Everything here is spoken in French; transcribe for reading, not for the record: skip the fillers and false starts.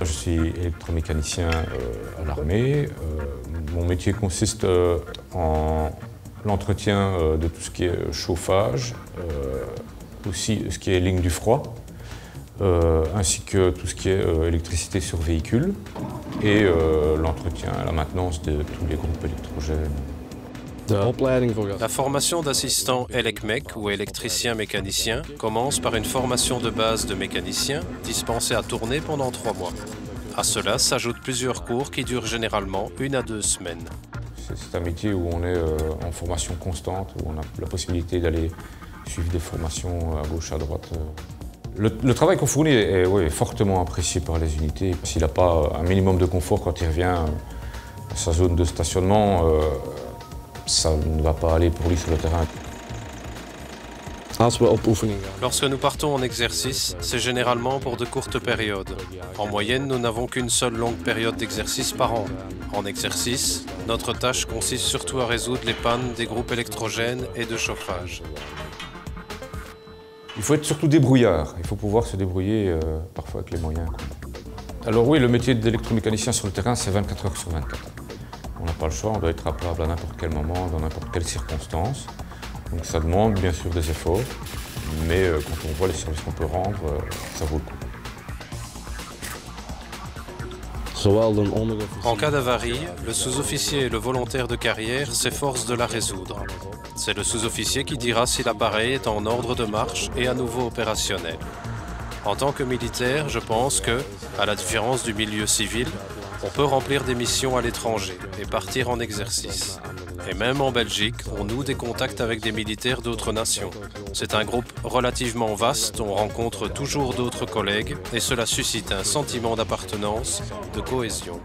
Je suis électromécanicien à l'armée. Mon métier consiste en l'entretien de tout ce qui est chauffage, aussi ce qui est ligne du froid, ainsi que tout ce qui est électricité sur véhicule et l'entretien, la maintenance de tous les groupes électrogènes. La formation d'assistant ElecMec ou électricien mécanicien commence par une formation de base de mécanicien dispensée à tourner pendant 3 mois. À cela s'ajoutent plusieurs cours qui durent généralement 1 à 2 semaines. C'est un métier où on est en formation constante, où on a la possibilité d'aller suivre des formations à gauche, à droite. Le travail qu'on fournit est fortement apprécié par les unités. S'il n'a pas un minimum de confort quand il revient à sa zone de stationnement, ça ne va pas aller pour lui sur le terrain. Lorsque nous partons en exercice, c'est généralement pour de courtes périodes. En moyenne, nous n'avons qu'une seule longue période d'exercice par an. En exercice, notre tâche consiste surtout à résoudre les pannes des groupes électrogènes et de chauffage. Il faut être surtout débrouillard. Il faut pouvoir se débrouiller parfois avec les moyens. Alors oui, le métier d'électromécanicien sur le terrain, c'est 24 heures sur 24. On n'a pas le choix, on doit être rappelable à n'importe quel moment, dans n'importe quelle circonstance. Donc ça demande bien sûr des efforts, mais quand on voit les services qu'on peut rendre, ça vaut le coup. En cas d'avarie, le sous-officier et le volontaire de carrière s'efforcent de la résoudre. C'est le sous-officier qui dira si l'appareil est en ordre de marche et à nouveau opérationnel. En tant que militaire, je pense que, à la différence du milieu civil, on peut remplir des missions à l'étranger et partir en exercice. Et même en Belgique, on noue des contacts avec des militaires d'autres nations. C'est un groupe relativement vaste, on rencontre toujours d'autres collègues et cela suscite un sentiment d'appartenance, de cohésion.